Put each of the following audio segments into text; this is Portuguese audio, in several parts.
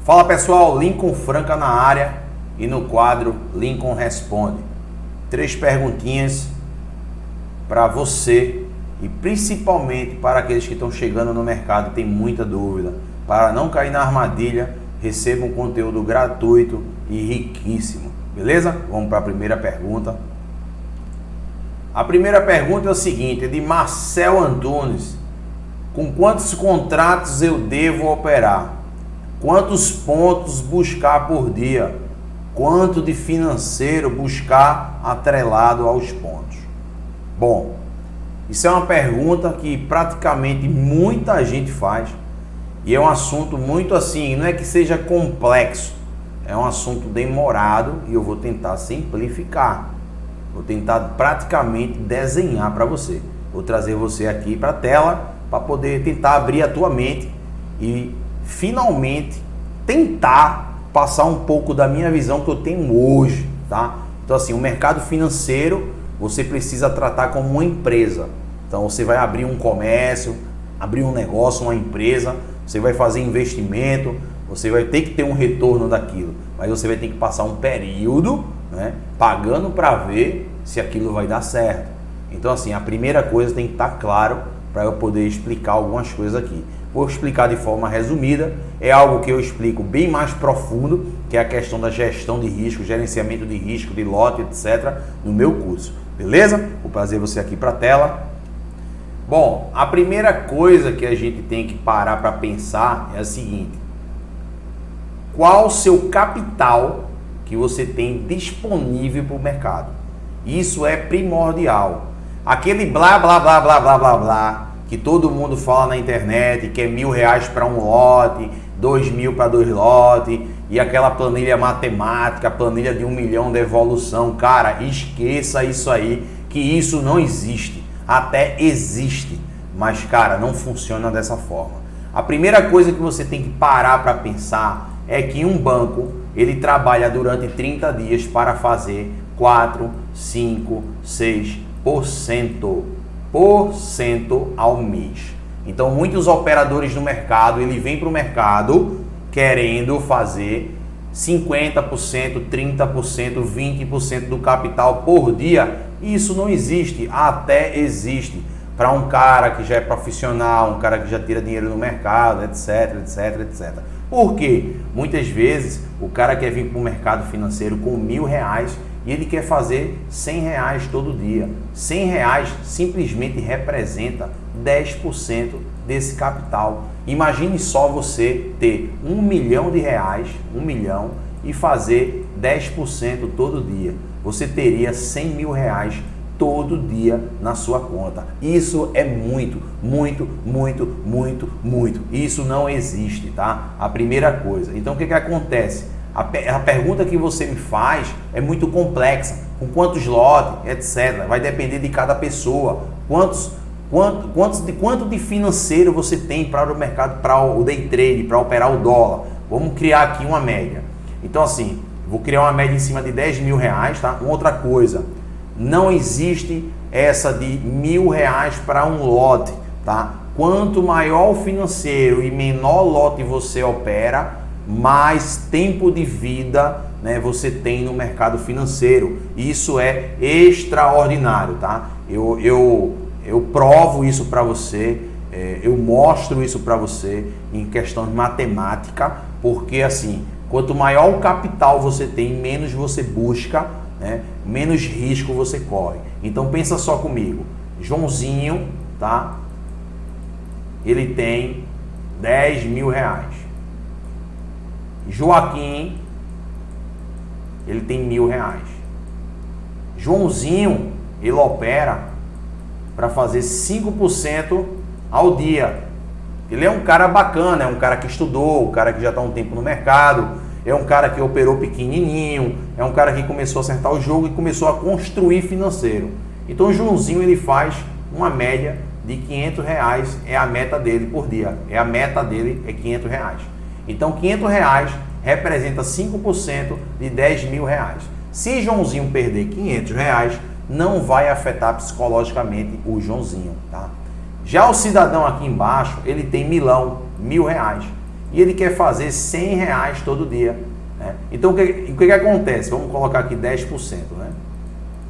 Fala pessoal, Lincoln Franca na área e no quadro Lincoln Responde. 3 perguntinhas para você e principalmente para aqueles que estão chegando no mercado e tem muita dúvida. Para não cair na armadilha, receba um conteúdo gratuito e riquíssimo. Beleza? Vamos para a primeira pergunta. A primeira pergunta é o seguinte, é de Marcel Antunes. Com quantos contratos eu devo operar? Quantos pontos buscar por dia? Quanto de financeiro buscar atrelado aos pontos? Bom, isso é uma pergunta que praticamente muita gente faz e é um assunto muito assim, não é que seja complexo, é um assunto demorado e eu vou tentar simplificar, vou tentar praticamente desenhar para você. Vou trazer você aqui para a tela para poder tentar abrir a tua mente e finalmente tentar passar um pouco da minha visão que eu tenho hoje, tá? Então assim, o mercado financeiro você precisa tratar como uma empresa. Então você vai abrir um comércio, abrir um negócio, uma empresa, você vai fazer investimento, você vai ter que ter um retorno daquilo, mas você vai ter que passar um período, né, pagando para ver se aquilo vai dar certo. Então assim, a primeira coisa tem que estar claro para eu poder explicar algumas coisas aqui. Vou explicar de forma resumida, é algo que eu explico bem mais profundo, que é a questão da gestão de risco, gerenciamento de risco, de lote, etc., no meu curso. Beleza? Vou trazer você aqui para a tela. Bom, a primeira coisa que a gente tem que parar para pensar é a seguinte: qual o seu capital que você tem disponível para o mercado? Isso é primordial. Aquele blá, blá, blá, blá, blá, blá, blá, que todo mundo fala na internet, que é R$1.000 para um lote, 2.000 para 2 lotes, e aquela planilha matemática, planilha de 1 milhão de evolução, cara, esqueça isso aí, que isso não existe. Até existe, mas cara, não funciona dessa forma. A primeira coisa que você tem que parar para pensar é que um banco, ele trabalha durante 30 dias para fazer 4, 5, 6% ao mês. Então muitos operadores no mercado, ele vem para o mercado querendo fazer 50%, 30%, 20% do capital por dia. Isso não existe, até existe para um cara que já é profissional, um cara que já tira dinheiro no mercado, etc, etc, etc. Por quê? Muitas vezes o cara quer vir para o mercado financeiro com R$1.000 e ele quer fazer R$100 todo dia. R$100 simplesmente representa 10% desse capital. Imagine só você ter R$1 milhão, R$1 milhão, e fazer 10% todo dia. Você teria R$100 mil todo dia na sua conta. Isso é muito, muito, muito, muito, muito. Isso não existe, tá? A primeira coisa. Então o que acontece? A pergunta que você me faz é muito complexa. Com quantos lotes, etc. Vai depender de cada pessoa. Quanto de financeiro você tem para o mercado, para o day trade, para operar o dólar. Vamos criar aqui uma média. Então assim, vou criar uma média em cima de R$10.000, tá? Uma outra coisa, não existe essa de R$1.000 para um lote, tá? Quanto maior o financeiro e menor lote você opera, mais tempo de vida, né, você tem no mercado financeiro. Isso é extraordinário, tá? Eu provo isso para você, eu mostro isso para você em questão de matemática, porque assim, quanto maior o capital você tem, menos você busca, né, menos risco você corre. Então pensa só comigo, Joãozinho, tá? Ele tem R$10.000. Joaquim, ele tem R$1.000. Joãozinho, ele opera para fazer 5% ao dia. Ele é um cara bacana, é um cara que estudou, um cara que já está um tempo no mercado, é um cara que operou pequenininho, é um cara que começou a acertar o jogo e começou a construir financeiro. Então o Joãozinho, ele faz uma média de R$500, é a meta dele por dia. A meta dele é R$500. Então R$500 representa 5% de R$10.000. Se Joãozinho perder R$500, não vai afetar psicologicamente o Joãozinho, tá? Já o cidadão aqui embaixo, ele tem R$1.000. e ele quer fazer R$100 todo dia. Né? Então o que acontece? Vamos colocar aqui 10%, né?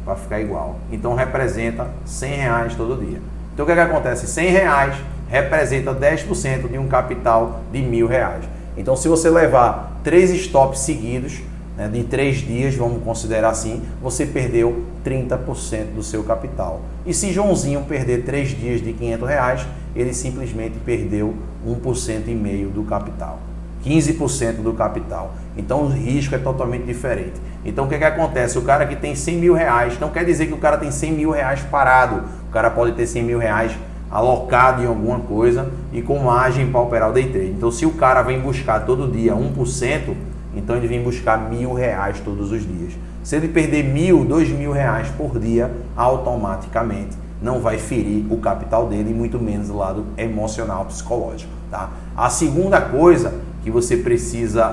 Para ficar igual. Então representa R$100 todo dia. Então o que acontece? R$100 representa 10% de um capital de R$1.000. Então se você levar 3 stops seguidos, né, de 3 dias, vamos considerar assim, você perdeu 30% do seu capital. E se Joãozinho perder 3 dias de R$500, ele simplesmente perdeu 1,5% do capital. 15% do capital. Então o risco é totalmente diferente. Então o que acontece? O cara que tem R$100.000, não quer dizer que o cara tem R$100.000 parado. O cara pode ter R$100.000 alocado em alguma coisa e com margem para operar o day trade. Então se o cara vem buscar todo dia 1%, então ele vem buscar R$1.000 todos os dias. Se ele perder R$1.000, R$2.000 por dia, automaticamente não vai ferir o capital dele, muito menos do lado emocional, psicológico. Tá? A segunda coisa que você precisa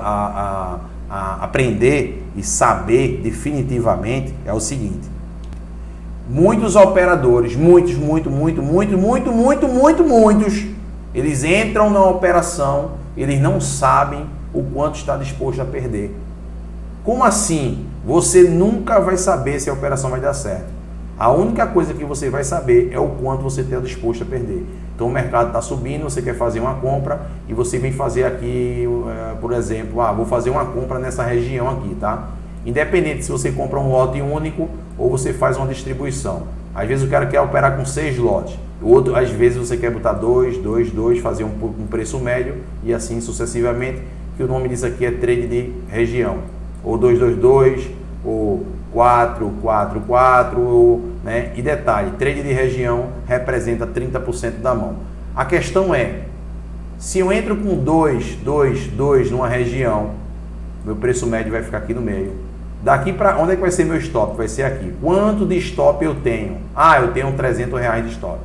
aprender e saber definitivamente é o seguinte: muitos operadores, muitos, eles entram na operação, eles não sabem o quanto está disposto a perder. Como assim? Você nunca vai saber se a operação vai dar certo. A única coisa que você vai saber é o quanto você está disposto a perder. Então o mercado está subindo, você quer fazer uma compra e você vem fazer aqui, por exemplo, vou fazer uma compra nessa região aqui, tá? Independente se você compra um lote único ou você faz uma distribuição. Às vezes o cara quer operar com 6 lotes. O outro, às vezes você quer botar 2, fazer um preço médio e assim sucessivamente, que o nome disso aqui é trade de região. Ou 222, ou 4, né? E detalhe, trade de região representa 30% da mão. A questão é, se eu entro com 2 numa região, meu preço médio vai ficar aqui no meio. Daqui para onde é que vai ser meu stop? Vai ser aqui. Quanto de stop eu tenho? Eu tenho R$300 de stop.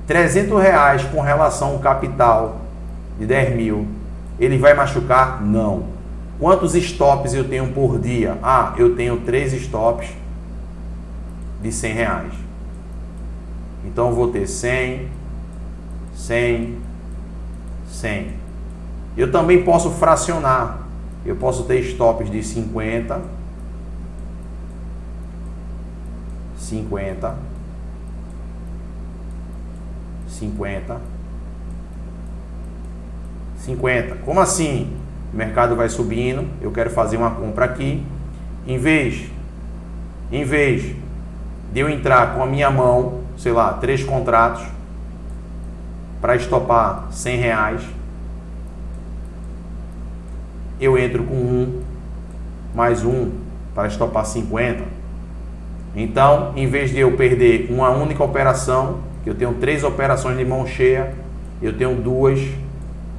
R$300 com relação ao capital de 10.000, ele vai machucar? Não. Quantos stops eu tenho por dia? Eu tenho 3 stops de R$100. Então eu vou ter 100, 100, 100. Eu também posso fracionar. Eu posso ter stops de 50, 50, 50, 50. Como assim? O mercado vai subindo, eu quero fazer uma compra aqui. Em vez de eu entrar com a minha mão, sei lá, 3 contratos para estopar R$100, eu entro com 1 mais 1 para estopar 50. Então, em vez de eu perder uma única operação, que eu tenho 3 operações de mão cheia, eu tenho 2,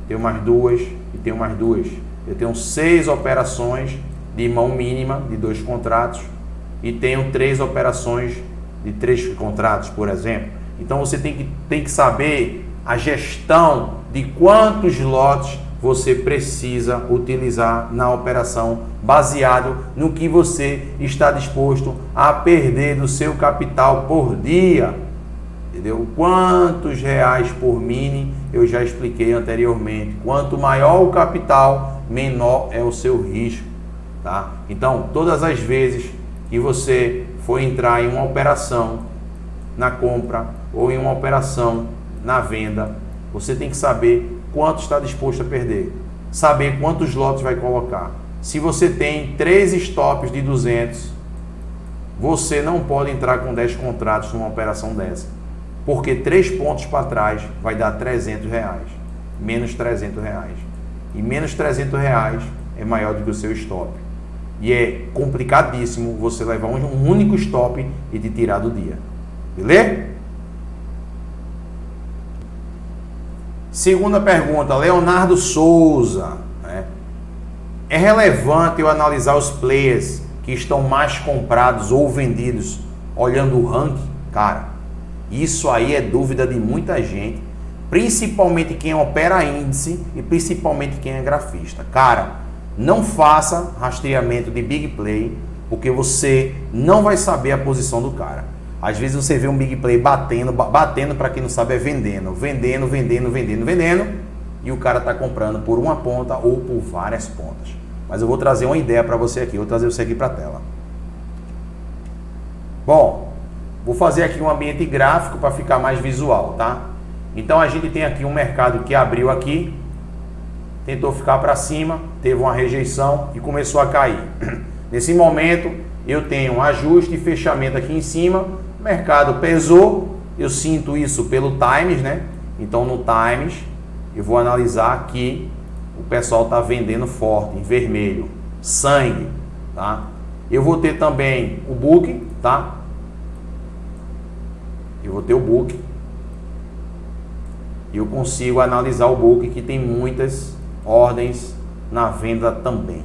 tenho mais 2 e tenho mais 2. Eu tenho 6 operações de mão mínima de 2 contratos e tenho 3 operações de 3 contratos, por exemplo. Então você tem que saber a gestão de quantos lotes você precisa utilizar na operação, baseado no que você está disposto a perder do seu capital por dia. Entendeu? Quantos reais por mini eu já expliquei anteriormente. Quanto maior o capital, menor é o seu risco. Tá? Então, todas as vezes que você for entrar em uma operação na compra ou em uma operação na venda, você tem que saber quanto está disposto a perder, saber quantos lotes vai colocar. Se você tem 3 stops de 200, você não pode entrar com 10 contratos numa operação dessa, porque 3 pontos para trás vai dar R$300, menos R$300, e menos R$300 é maior do que o seu stop, e é complicadíssimo você levar um único stop e te tirar do dia, beleza? Segunda pergunta, Leonardo Souza, né? É relevante eu analisar os players que estão mais comprados ou vendidos olhando o ranking? Cara, isso aí é dúvida de muita gente, principalmente quem opera índice e principalmente quem é grafista. Cara, não faça rastreamento de big play, porque você não vai saber a posição do cara. Às vezes você vê um big play batendo para quem não sabe é vendendo, e o cara está comprando por uma ponta ou por várias pontas. Mas eu vou trazer uma ideia para você aqui, vou trazer você aqui para a tela. Bom, vou fazer aqui um ambiente gráfico para ficar mais visual, tá? Então a gente tem aqui um mercado que abriu aqui, tentou ficar para cima, teve uma rejeição e começou a cair. Nesse momento eu tenho um ajuste e fechamento aqui em cima, o mercado pesou, eu sinto isso pelo Times, né? Então no Times eu vou analisar que o pessoal está vendendo forte, em vermelho, sangue, tá? Eu vou ter também o book, tá? Eu vou ter o book. E eu consigo analisar o book que tem muitas ordens na venda também.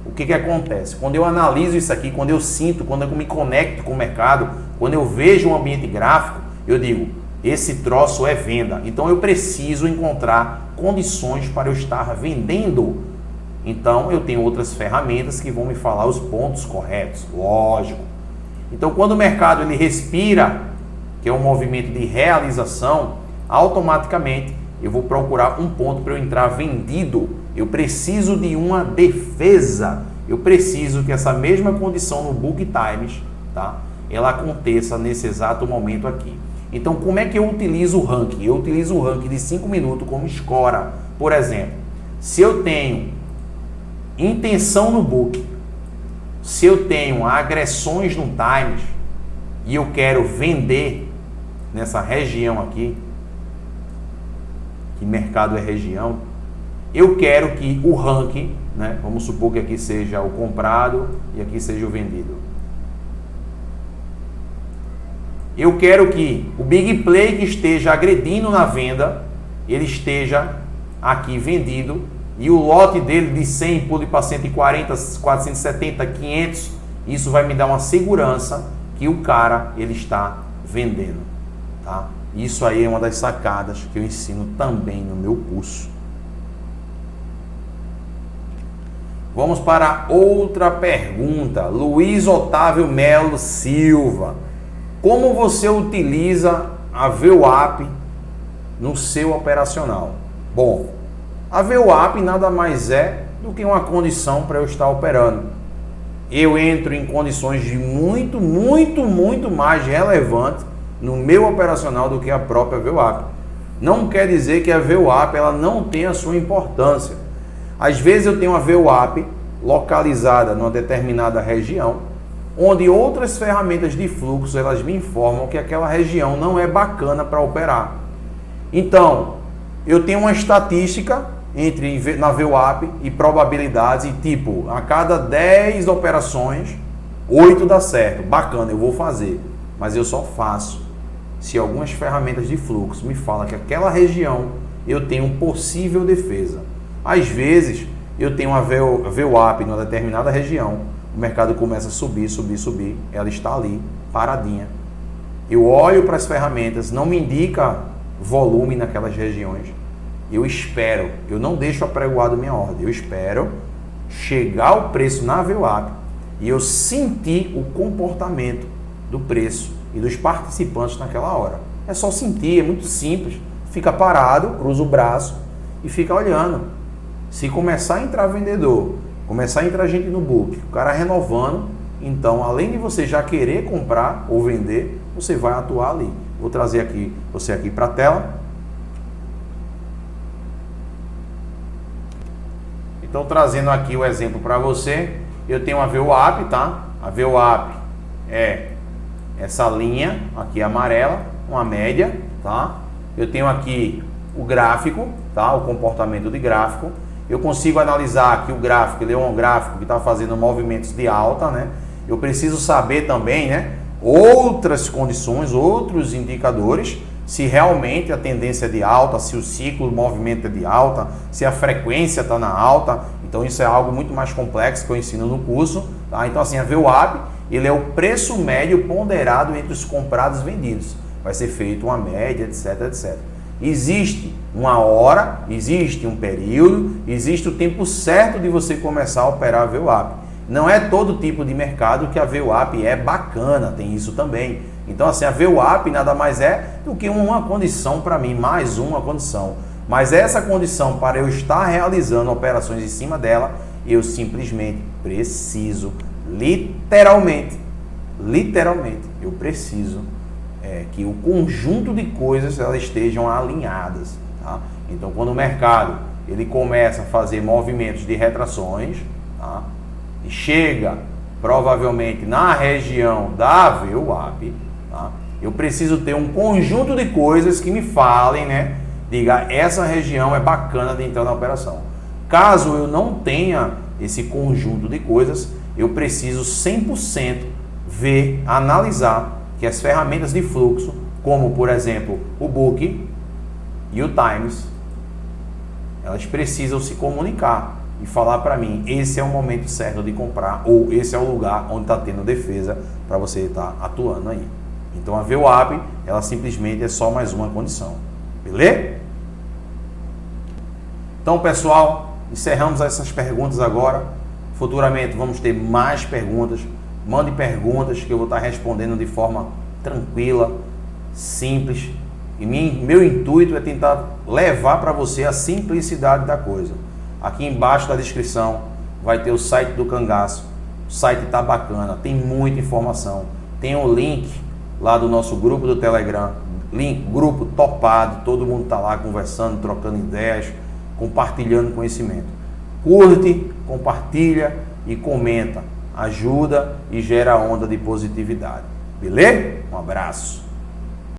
O que acontece? Quando eu analiso isso aqui, quando eu sinto, quando eu me conecto com o mercado, quando eu vejo um ambiente gráfico, eu digo, esse troço é venda. Então eu preciso encontrar condições para eu estar vendendo. Então eu tenho outras ferramentas que vão me falar os pontos corretos, lógico. Então quando o mercado ele respira, que é um movimento de realização, automaticamente eu vou procurar um ponto para eu entrar vendido. Eu preciso de uma defesa. Eu preciso que essa mesma condição no Book Times, tá? Ela aconteça nesse exato momento aqui. Então, como é que eu utilizo o ranking? Eu utilizo o ranking de 5 minutos como escora. Por exemplo, se eu tenho intenção no book, se eu tenho agressões no Times e eu quero vender nessa região aqui, que mercado é região, eu quero que o ranking, né, vamos supor que aqui seja o comprado e aqui seja o vendido. Eu quero que o big play que esteja agredindo na venda, ele esteja aqui vendido e o lote dele de 100 pule para 140, 470, 500, isso vai me dar uma segurança que o cara ele está vendendo, tá? Isso aí é uma das sacadas que eu ensino também no meu curso. Vamos para outra pergunta. Luiz Otávio Melo Silva. Como você utiliza a VWAP no seu operacional? Bom, a VWAP nada mais é do que uma condição para eu estar operando. Eu entro em condições de muito mais relevante no meu operacional do que a própria VWAP. Não quer dizer que a VWAP ela não tem a sua importância. Às vezes eu tenho uma VWAP localizada numa determinada região, onde outras ferramentas de fluxo elas me informam que aquela região não é bacana para operar. Então, eu tenho uma estatística na VWAP e probabilidades, e tipo, a cada 10 operações, 8 dá certo, bacana, eu vou fazer, mas eu só faço se algumas ferramentas de fluxo me falam que aquela região eu tenho um possível defesa. Às vezes, eu tenho uma VWAP em uma determinada região, o mercado começa a subir, ela está ali, paradinha. Eu olho para as ferramentas, não me indica volume naquelas regiões. Eu espero, eu não deixo apregoado minha ordem, eu espero chegar o preço na VWAP e eu sentir o comportamento do preço e dos participantes naquela hora. É só sentir, é muito simples. Fica parado, cruza o braço e fica olhando. Se começar a entrar vendedor, começar a entrar gente no book, o cara renovando, então além de você já querer comprar ou vender, você vai atuar ali. Vou trazer você aqui para a tela. Então, trazendo aqui o exemplo para você, eu tenho a VWAP, tá? A VWAP é essa linha aqui amarela, uma média, tá? Eu tenho aqui o gráfico, tá? O comportamento de gráfico. Eu consigo analisar que o gráfico, ele é um gráfico que está fazendo movimentos de alta, né? Eu preciso saber também, né? Outras condições, outros indicadores, se realmente a tendência é de alta, se o ciclo, o movimento é de alta, se a frequência está na alta. Então isso é algo muito mais complexo que eu ensino no curso, tá? Então assim, a VWAP, ele é o preço médio ponderado entre os comprados e vendidos. Vai ser feito uma média, etc, etc. Existe uma hora, existe um período, existe o tempo certo de você começar a operar a VWAP. Não é todo tipo de mercado que a VWAP é bacana, tem isso também. Então assim, a VWAP nada mais é do que uma condição para mim, mais uma condição. Mas essa condição, para eu estar realizando operações em cima dela, eu simplesmente preciso, literalmente, eu preciso que o conjunto de coisas elas estejam alinhadas. Tá? Então, quando o mercado ele começa a fazer movimentos de retrações, tá? E chega provavelmente na região da VWAP, tá? Eu preciso ter um conjunto de coisas que me falem, né? Diga, essa região é bacana de entrar na operação. Caso eu não tenha esse conjunto de coisas, eu preciso 100% ver, analisar que as ferramentas de fluxo, como por exemplo o Book e o Times, elas precisam se comunicar e falar para mim, esse é o momento certo de comprar, ou esse é o lugar onde está tendo defesa para você estar atuando aí. Então a VWAP, ela simplesmente é só mais uma condição. Beleza? Então, pessoal, encerramos essas perguntas agora. Futuramente vamos ter mais perguntas. Mande perguntas que eu vou estar respondendo de forma tranquila, simples. E meu intuito é tentar levar para você a simplicidade da coisa. Aqui embaixo da descrição vai ter o site do Cangaço. O site está bacana, tem muita informação. Tem um link lá do nosso grupo do Telegram. Grupo topado, todo mundo está lá conversando, trocando ideias, compartilhando conhecimento. Curte, compartilha e comenta. Ajuda e gera onda de positividade. Beleza? Um abraço.